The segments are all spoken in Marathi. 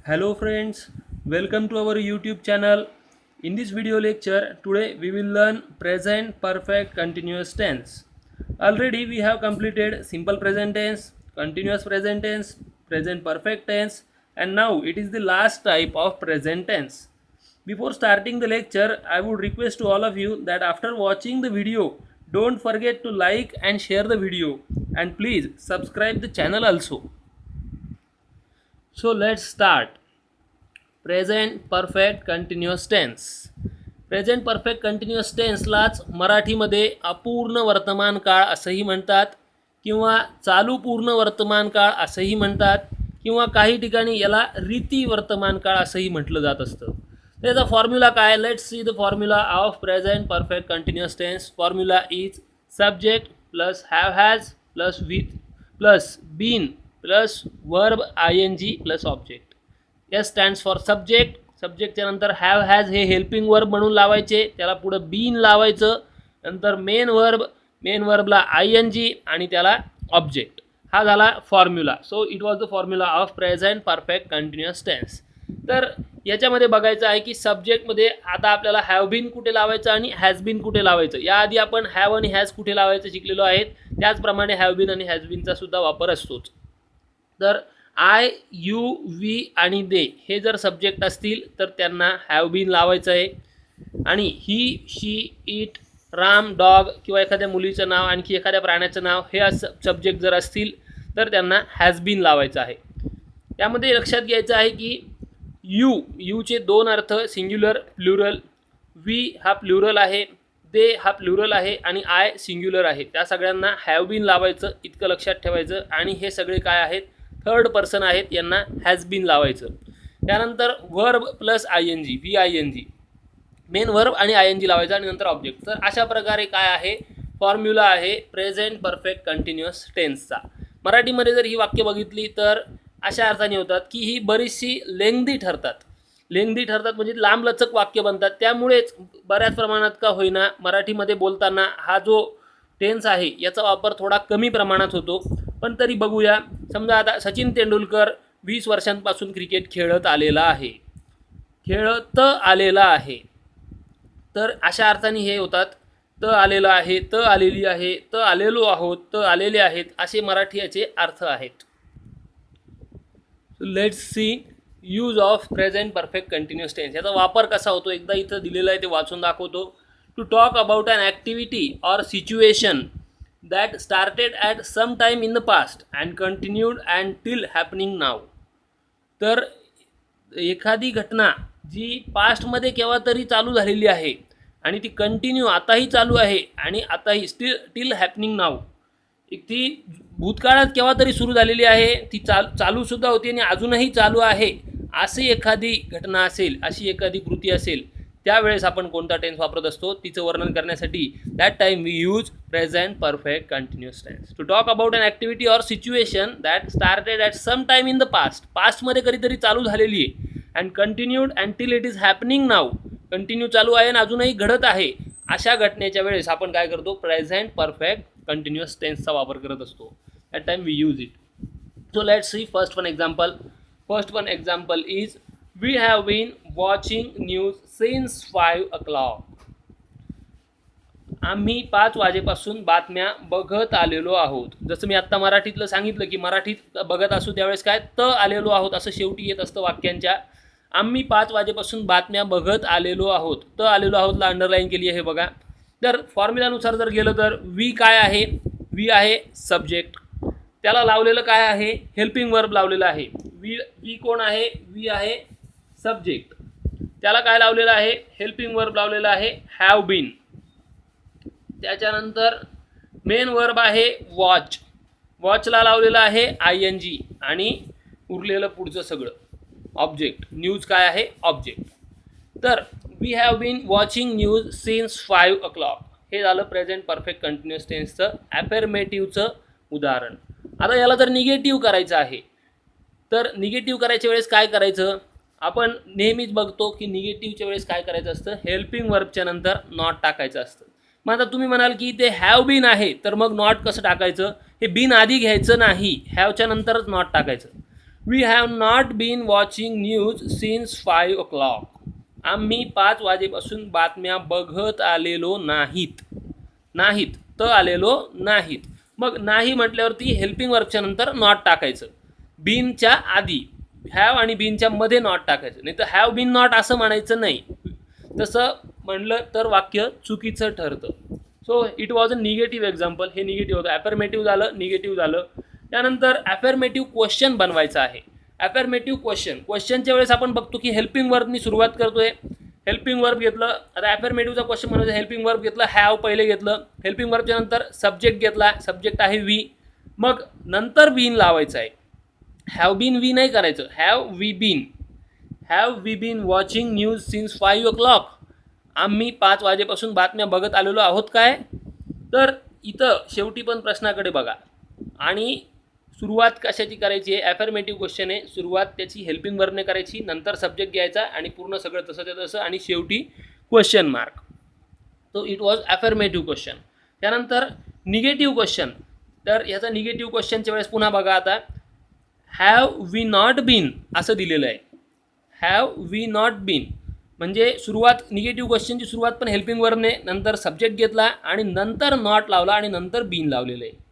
Hello friends, welcome to our YouTube channel. In this video lecture, today we will learn present perfect continuous tense. Already we have completed simple present tense, continuous present tense, present perfect tense, and now it is the last type of present tense. Before starting the lecture, I would request to all of you that after watching the video, don't forget to like and share the video, and please subscribe the channel also. So let's start. Present perfect continuous tense. Present perfect continuous टेन्सलाच मराठीमध्ये अपूर्ण वर्तमान काळ असंही म्हणतात किंवा चालू पूर्ण वर्तमान काळ असंही म्हणतात किंवा काही ठिकाणी याला रीती वर्तमान काळ असंही म्हटलं जात असतं. त्याचा फॉर्म्युला काय? Let's see the formula of present perfect continuous tense. Formula is subject plus have has plus with plus been plus verb I N G plus object. S stands for subject. सब्जेक्टच्या नंतर हॅव हॅज हे हेल्पिंग वर्ब म्हणून लावायचे, त्याला पुढं बीन लावायचं, नंतर मेन वर्बला आय एन जी आणि त्याला ऑब्जेक्ट. हा झाला formula. So it was the formula of present perfect continuous tense. तर याच्यामध्ये बघायचं आहे की सब्जेक्टमध्ये आता आपल्याला हॅव बीन कुठे लावायचं आणि हॅज बीन कुठे लावायचं. याआधी आपण हॅव आणि हॅज कुठे लावायचं शिकलेलो आहेत, त्याचप्रमाणे हॅव बीन आणि हॅज बीनचा सुद्धा वापर असतोच. तर आय, यू, वी आणि दे हे जर सब्जेक्ट असतील तर त्यांना हॅव बीन लावायचं आहे, आणि ही, शी, इट, राम, डॉग किंवा एखाद्या मुलीचं नाव, आणखी एखाद्या प्राण्याचं नाव हे सब्जेक्ट जर असतील तर त्यांना हॅज बीन लावायचं आहे. त्यामध्ये लक्षात घ्यायचं आहे की यूचे दोन अर्थ, सिंग्युलर, प्लुरल. वी हा प्लुरल आहे, दे हा प्लुरल आहे आणि आय सिंग्युलर आहे. त्या सगळ्यांना हॅव बीन लावायचं, इतकं लक्षात ठेवायचं. आणि हे सगळे काय आहेत? थर्ड पर्सन आहेत, यांना हॅज बीन लावायचं. त्यानंतर verb plus I N G, V I N G, main verb आणि आय एन जी लावायचं आणि नंतर ऑब्जेक्ट. तर अशा प्रकारे काय आहे? फॉर्म्युला आहे प्रेझेंट परफेक्ट कंटिन्युअस टेन्सचा. मराठीमध्ये जर ही वाक्य बघितली तर अशा अर्थाने होतात की ही बरीचशी लेंग्दी ठरतात. म्हणजे लांबलचक वाक्य बनतात. त्यामुळेच बऱ्याच प्रमाणात का होईना मराठीमध्ये बोलताना हा जो टेन्स आहे याचा वापर थोडा कमी प्रमाणात होतो. पण तरी बघूया. समजा आता सचिन तेंडुलकर 20 वर्षांपासून क्रिकेट खेळत आलेला आहे. तर अशा अर्थाने हे होतात त आलेला आहे, त आलेली आहे, त आलेलो आहोत, त आलेले आहेत, असे मराठी याचे अर्थ आहेत. Let's see use of present perfect continuous tense. याचा वापर कसा होतो एकदा इथं दिलेला आहे ते वाचून दाखवतो. To talk about an activity or situation that started at some time in the past and continued until happening now. तर एखादी घटना जी पास्टमध्ये केव्हा तरी चालू झालेली आहे आणि ती कंटिन्यू आताही चालू आहे आणि आताही टिल हॅपनिंग नाव, ती भूतकाळात केव्हा तरी सुरू झालेली आहे, ती चालूसुद्धा होती आणि अजूनही चालू आहे, अशी एखादी घटना असेल, अशी एखादी कृती असेल, त्यावेळेस आपण कोणता टेन्स वापरत असतो तिचं वर्णन करण्यासाठी that time we use present perfect continuous tense. To talk about an activity or situation that started at some time in the पास्टमध्ये कधीतरी चालू झालेली आहे, and continued until it is happening now, continue चालू आहे आणि अजूनही घडत आहे, अशा घटनेच्या वेळेस आपण काय करतो? प्रेझेंट परफेक्ट कंटिन्युअस टेन्सचा वापर करत असतो. That time we use it. So let's see first one example is We have been watching news since 5 o'clock. आम्ही 5 वाजेपासून बातम्या बघत आलेलो आहोत. जसं मी आत्ता मराठीतलं सांगितलं की मराठीत बघत असू त्यावेळेस काय त आलेलो आहोत असं शेवटी येत असतं वाक्यांच्या. आम्ही 5 वाजेपासून बातम्या बघत आलेलो आहोत. त आलेलो आहोतला अंडरलाईन केली आहे बघा. तर फॉर्म्युलानुसार जर गेलं तर वी काय आहे? वी आहे सब्जेक्ट. त्याला लावलेलं काय आहे? हेल्पिंग वर्ब लावलेलं आहे. वी कोण आहे? वी आहे सब्जेक्ट. त्याला काय लावलेलं आहे? हेल्पिंग वर्ब लावलेला आहे हॅव बीन. त्याच्यानंतर मेन वर्ब आहे वॉच. वॉचला लावलेलं आहे आय एन जी आणि उरलेलं पुढचं सगळं ऑब्जेक्ट. न्यूज काय आहे? ऑब्जेक्ट. तर we have been watching news since 5 o'clock. हे झालं प्रेझेंट परफेक्ट कंटिन्युअस टेन्सचं ॲफर्मेटिव्हचं उदाहरण. आता याला जर निगेटिव्ह करायचं आहे तर निगेटिव्ह करायच्या वेळेस काय करायचं? आपण नेहमीच बघतो की निगेटिव्हच्या वेळेस काय करायचं असतं? हेल्पिंग वर्बच्या नंतर नॉट टाकायचं असतं. मग आता तुम्ही म्हणाल की ते हॅव बीन आहे तर मग नॉट कसं टाकायचं? हे बीन आधी घ्यायचं नाही, हॅवच्या नंतरच नॉट टाकायचं. We have not been watching news since 5 o'clock. आम्ही 5 वाजेपासून बातम्या बघत आलेलो नाहीत. आलेलो नाहीत. मग नाही म्हटल्यावरती हेल्पिंग वर्बच्या नंतर नॉट टाकायचं. बीनच्या आधी हॅव आणि बीनच्या मध्ये नॉट टाकायचं, नाही तर हॅव बीन नॉट असं म्हणायचं नाही. तसं म्हणलं तर वाक्य चुकीचं ठरतं. So it was a negative example. हे निगेटिव्ह होतं. ॲफर्मेटिव्ह झालं, निगेटिव्ह झालं. त्यानंतर ॲफर्मेटिव्ह क्वेश्चन बनवायचं आहे. ॲफर्मेटिव्ह क्वेश्चनच्या वेळेस आपण बघतो की हेल्पिंग वर्बनी सुरुवात करतोय. हेल्पिंग वर्ब घेतलं. आता ॲफर्मेटिव्हचा क्वेश्चन म्हणायचं, हेल्पिंग वर्ब घेतलं, हॅव पहिले घेतलं. हेल्पिंग वर्बच्या नंतर सब्जेक्ट घेतला, सब्जेक्ट आहे वी. मग नंतर बीन लावायचं आहे. हॅव बीन वी नाही करायचं. Have we been watching news since 5 o'clock. आम्ही 5 वाजेपासून बातम्या बघत आलेलो आहोत काय. तर इथं शेवटी पण प्रश्नाकडे बघा. आणि सुरुवात कशाची करायची आहे. ॲफर्मेटिव्ह क्वेश्चन आहे. सुरुवात त्याची हेल्पिंग वर्बने करायची, नंतर सब्जेक्ट घ्यायचा आणि पूर्ण सगळं तसं आणि शेवटी क्वेश्चन मार्क. तो इट वॉज ॲफर्मेटिव्ह क्वेश्चन. त्यानंतर निगेटिव्ह क्वेश्चन. तर ह्याचा निगेटिव्ह क्वेश्चनच्या वेळेस पुन्हा बघा. आता हॅव वी नॉट बीन असं दिलेलं आहे. हॅव वी नॉट बीन म्हणजे सुरुवात निगेटिव्ह क्वेश्चनची सुरुवात पण हेल्पिंग वर्बने, नंतर सब्जेक्ट घेतला आणि नंतर नॉट लावला आणि नंतर बीन लावलेलं आहे.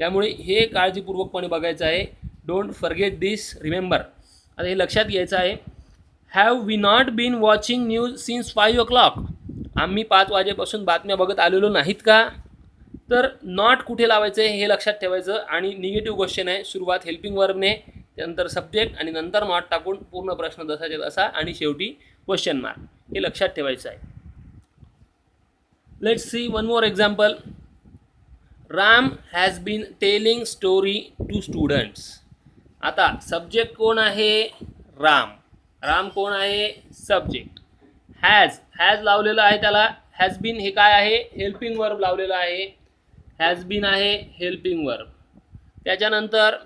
त्यामुळे हे काळजीपूर्वकपणे बघायचं आहे. Don't forget this, remember. आता हे लक्षात घ्यायचं आहे. Have we not been watching news since 5 o'clock. आम्ही 5 वाजेपासून बातम्या बघत आलेलो नाहीत का. तर नॉट कुठे लावायचं आहे हे लक्षात ठेवायचं. आणि निगेटिव्ह क्वेश्चन आहे. सुरुवात हेल्पिंग वर्बने, त्यानंतर सब्जेक्ट आणि नंतर नॉट टाकून पूर्ण प्रश्न जसाच्या तसा आणि शेवटी क्वेश्चन मार्क. हे लक्षात ठेवायचं आहे. Let's see one more example. Ram has been telling story to students. आता सब्जेक्ट कोण आहे. राम कोण आहे. सब्जेक्ट. हॅज लावलेलं आहे त्याला. हॅज बीन हे काय आहे. हेल्पिंग वर्ब लावलेलं आहे. हॅज बीन आहे हेल्पिंग वर्ब. त्याच्यानंतर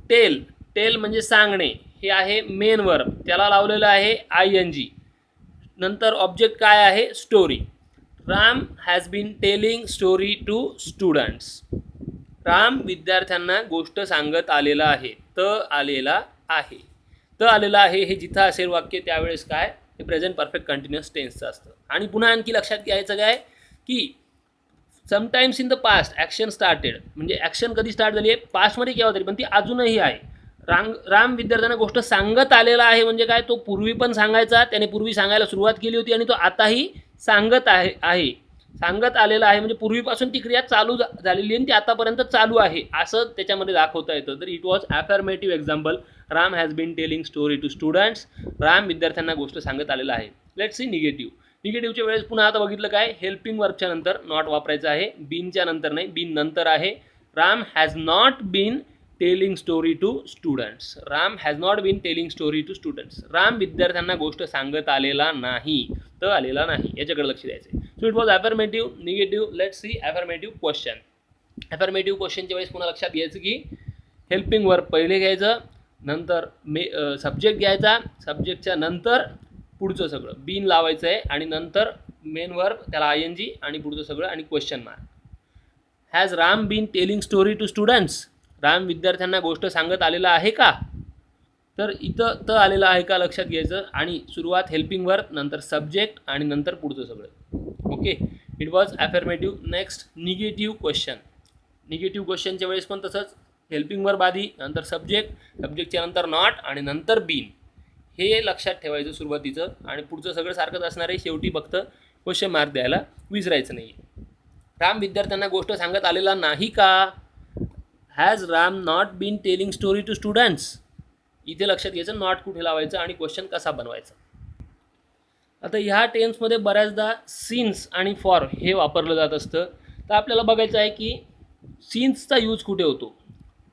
टेल म्हणजे सांगणे, हे आहे मेन वर्ब, त्याला लावलेलं आहे ING. नंतर ऑब्जेक्ट काय आहे. Story. Ram has been telling story to students. Ram विद्यार्थ्यांना गोष्ट सांगत आलेला आहे. आलेला आहे हे जिथं असेल वाक्य त्यावेळेस काय, हे प्रेझेंट परफेक्ट कंटिन्युअस टेन्सचं असतं. आणि पुन्हा आणखी लक्षात घ्यायचं काय की sometimes in the past action started, म्हणजे ॲक्शन कधी स्टार्ट झाली आहे. पास्टमध्ये केव्हा तरी, पण ती अजूनही आहे. राम विद्यार्थ्यांना गोष्ट सांगत आलेला आहे म्हणजे काय, तो पूर्वी पण सांगायचा, त्याने पूर्वी सांगायला सुरुवात केली होती आणि तो आताही सांगत आहे. सांगत आलेला आहे म्हणजे पूर्वीपासून ती क्रिया चालू झालेली आहे आणि ती आतापर्यंत चालू आहे असं त्याच्यामध्ये दाखवता येतं. तर it was affirmative example. Ram has been telling story to students. Ram विद्यार्थ्यांना गोष्ट सांगत आलेला आहे. लेट्स सी निगेटिव्हच्या वेळेस पुन्हा आता बघितलं काय, हेल्पिंग वर्बच्या नंतर नॉट वापरायचं आहे. बीनच्या नंतर नाही, बीन नंतर आहे. Ram has not been telling story to students. Ram has not been telling story to students. Ram विद्यार्थ्यांना गोष्ट सांगत आलेला नाही. याच्याकडे लक्ष द्यायचं. So it was affirmative. Negative. Let's see affirmative question. Affirmative क्वेश्चनच्या वेळेस पुन्हा लक्षात घ्यायचं की हेल्पिंग वर्ब पहिले घ्यायचं, नंतर सब्जेक्ट घ्यायचा, सब्जेक्टच्या नंतर पुढचं सगळं बीन लावायचं आहे आणि नंतर मेन वर्ब त्याला ING आणि पुढचं सगळं आणि question mark. Has Ram been telling story to students. Ram विद्यार्थ्यांना गोष्ट सांगत आलेला आहे का. तर इथं आलेला आहे का लक्षात घ्यायचं. आणि सुरुवात हेल्पिंग वर्ब, नंतर सब्जेक्ट आणि नंतर पुढचं सगळं. Okay. It was affirmative. Next negative question. Negative क्वेश्चनच्या वेळेस पण तसंच हेल्पिंग वर्ब आधी, नंतर सब्जेक्टच्या नंतर नॉट आणि नंतर बीन. हे लक्षात ठेवायचं सुरुवातीचं आणि पुढचं सगळं सारखंच असणार आहे. शेवटी फक्त क्वेश्चन मार्क द्यायला विसरायचं नाही. राम विद्यार्थ्यांना गोष्ट सांगत आलेला नाही का. Has Ram not been telling story to students. इथे लक्षात घ्यायचं नॉट कुठे लावायचं आणि क्वेश्चन कसा बनवायचा. आता ह्या टेन्समध्ये बऱ्याचदा सिन्स आणि फॉर हे वापरलं जात असतं. तर आपल्याला बघायचं आहे की सिन्सचा यूज कुठे होतो.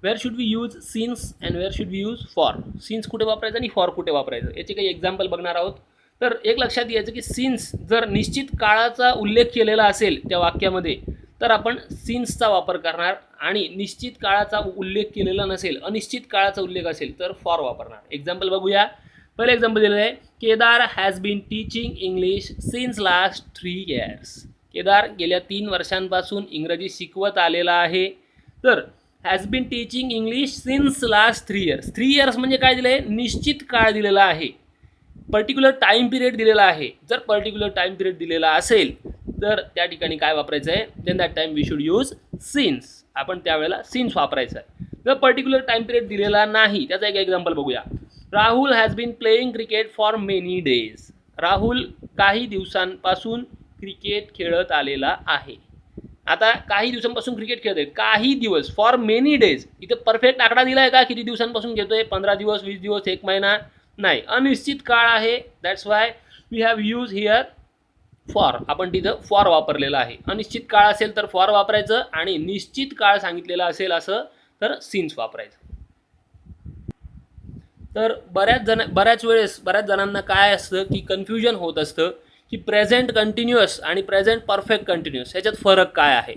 Where should we use since and where should we use for. Since कुठे वापरायचं आणि फॉर कुठे वापरायचं याचे काही एक्झाम्पल बघणार आहोत. तर एक लक्षात घ्यायचं की सिन्स जर निश्चित काळाचा उल्लेख केलेला असेल त्या वाक्यामध्ये तर आपण सिन्सचा वापर करणार, आणि निश्चित काळाचा उल्लेख केलेला नसेल, अनिश्चित काळाचा उल्लेख असेल तर फॉर वापरणार. एक्झाम्पल बघूया. पहिलं एक्झाम्पल दिलेलं आहे, Kedar has been teaching English since last 3 years. Kedar गेल्या 3 वर्षांपासून इंग्रजी शिकवत आलेला आहे. तर has been teaching English since last 3 years. 3 years म्हणजे काय दिलं आहे, निश्चित काळ दिलेला आहे, पर्टिक्युलर टाईम पिरियड दिलेला आहे. जर पर्टिक्युलर टाईम पिरियड दिलेला असेल तर त्या ठिकाणी काय वापरायचं आहे, then that time we should use since. आपण त्यावेळेला सिन्स वापरायचं आहे. जर पर्टिक्युलर टाईम पिरियड दिलेला नाही, त्याचा एक एक्झाम्पल बघूया. Rahul has been playing cricket for many days. Rahul काही दिवसांपासून क्रिकेट खेळत आलेला आहे. आता काही दिवसांपासून क्रिकेट खेळत आहे, काही दिवस, फॉर मेनी डेज. इथं परफेक्ट आकडा दिला आहे का, किती दिवसांपासून घेतोय, 15 दिवस, 20 दिवस, 1 महिना, नाही, अनिश्चित काळ आहे. That's why we have use here for. आपण तिथं फॉर वापरलेला आहे. अनिश्चित काळ असेल तर फॉर वापरायचं, आणि निश्चित काळ सांगितलेला असेल असं तर सिन्स वापरायचं. तर बऱ्याच वेळेस बऱ्याच जणांना काय असतं की कन्फ्युजन होत असतं की प्रेझेंट कंटिन्युअस आणि प्रेझेंट परफेक्ट कंटिन्युअस ह्याच्यात फरक काय आहे,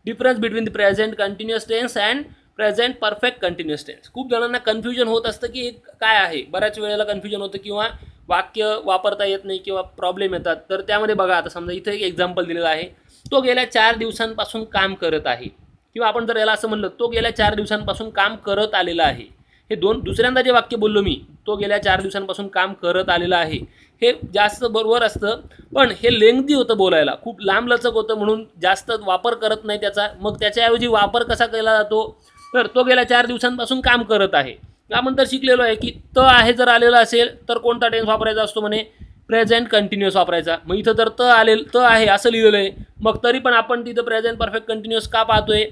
difference between the present continuous tense and present perfect continuous tense. खूप जणांना कन्फ्युजन होत असतं की काय आहे. बऱ्याच वेळेला कन्फ्युजन होतं किंवा वाक्य वापरता येत नाही किंवा प्रॉब्लेम येतात. तर त्यामध्ये बघा, आता समजा इथं एक एक्झाम्पल दिलेलं आहे, तो गेल्या 4 दिवसांपासून काम करत आहे. किंवा आपण जर याला असं म्हणलं, तो गेल्या 4 दिवसांपासून काम करत आलेला आहे. हे दुसऱ्यांदा जे वाक्य बोललो मी, तो गेल्या 4 दिवसांपासून काम करत आलेला आहे, हे जास्त बरोबर असतं. पण हे लेंथी होतं बोलायला, खूप लांबलचक होतं, म्हणून जास्त वापर करत नाही त्याचा. मग त्याच्याऐवजी वापर कसा केला जातो, तर तो गेल्या 4 दिवसांपासून काम करत आहे. आपण तर शिकलेलो आहे की त आहे जर आलेला असेल तर कोणता टेन्स वापरायचा असतो, म्हणे प्रेझेंट कंटिन्युअस वापरायचा. मग इथं तर त आहे असं लिहिलेलं आहे, मग तरी पण आपण तिथं प्रेझेंट परफेक्ट कंटिन्युअस का पाहतोय,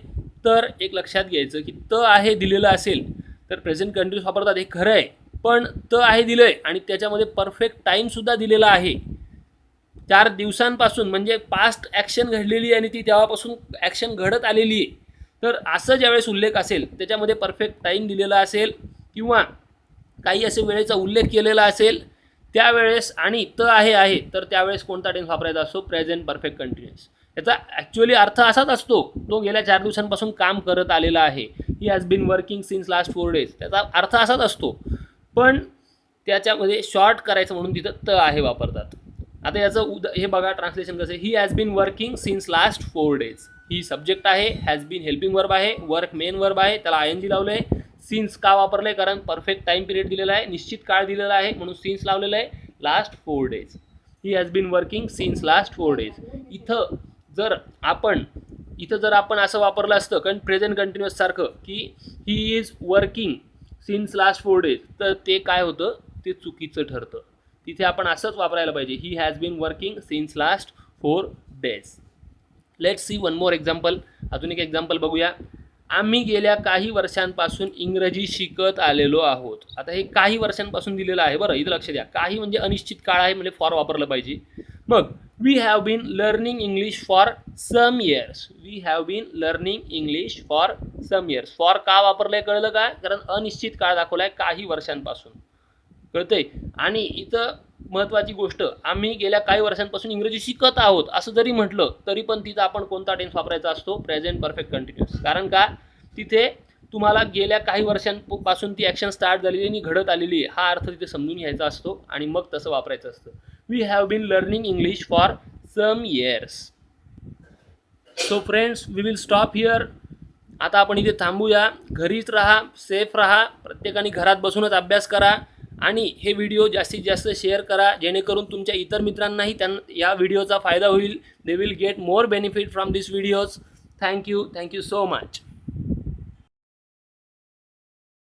तर एक लक्षात घ्यायचं की त आहे दिलेलं असेल तर प्रेझेंट कंटिन्युअस वापरतात, हे खरं आहे. पण त आहे दिलं आहे आणि त्याच्यामध्ये परफेक्ट टाईमसुद्धा दिलेला आहे. 4 दिवसांपासून म्हणजे पास्ट ॲक्शन घडलेली आहे आणि ती तेव्हापासून ॲक्शन घडत आलेली आहे. तर असं ज्यावेळेस उल्लेख असेल, त्याच्यामध्ये परफेक्ट टाईम दिलेला असेल किंवा काही असे वेळेचा उल्लेख केलेला असेल त्यावेळेस, आणि त आहे तर त्यावेळेस कोणता टेन्स वापरायचा असतो, प्रेझेंट परफेक्ट कंटिन्युअस. याचा ॲक्च्युअली अर्थ असाच असतो, तो गेल्या 4 दिवसांपासून काम करत आलेला आहे. He has been working since last 4 days. त्याचा अर्थ असाच असतो, पण त्याच्यामध्ये शॉर्ट करायचं म्हणून तिथं त आहे वापरतात. आता याचं हे बघा ट्रान्सलेशन कसं आहे. He has been working since last 4 days. He subject आहे, हॅज बीन हेल्पिंग वर्ब आहे, वर्क मेन वर्ब आहे, त्याला ING लावलं आहे. सिन्स का वापरलं आहे, कारण परफेक्ट टाईम पिरियड दिलेला आहे, निश्चित काळ दिलेला आहे, म्हणून सिन्स लावलेलं आहे. Last 4 days, he has been working since last 4 days. इथं जर आपण असं वापरलं असतं प्रेझेंट कंटिन्युअस सारखं की he is working since last 4 days, तर ते काय होतं, ते चुकीचं ठरतं. तिथे आपण असंच वापरायला पाहिजे, he has been working since last 4 days. Let's see one more example. अजून एक एक्झाम्पल बघूया. आम्ही गेल्या काही वर्षांपासून इंग्रजी शिकत आलेलो आहोत. आता हे काही वर्षांपासून दिलेलं आहे बरं, इथं लक्ष द्या. काही म्हणजे अनिश्चित काळ आहे, म्हणजे फॉर वापरलं पाहिजे. मग we have been learning English for some years. We have been learning English for some years. For का वापरलंय कळलं का, कारण अनिश्चित काळ दाखवलाय काही वर्षांपासून, कळतंय. आणि इथं महत्त्वाची गोष्ट, आम्ही गेल्या काही वर्षांपासून इंग्रजी शिकत आहोत असं जरी म्हटलं तरी पण तिथं आपण कोणता टेन्स वापरायचा असतो, प्रेझेंट परफेक्ट कंटिन्युअस. कारण का, तिथे तुम्हाला गेल्या काही वर्षांपासून ती ॲक्शन स्टार्ट झालेली आणि घडत आलेली आहे, हा अर्थ तिथे समजून घ्यायचा असतो आणि मग तसं वापरायचं असतं. We have been learning English for some years. So friends, we will stop here. आता आपण इथे थांबूया. घरीच राहा, सेफ राहा, प्रत्येकाने घरात बसूनच अभ्यास करा आणि हे व्हिडिओ जास्तीत जास्त शेअर करा, जेणेकरून तुमच्या इतर मित्रांनाही या व्हिडिओचा फायदा होईल. They will get more benefit from this videos. Thank you so much.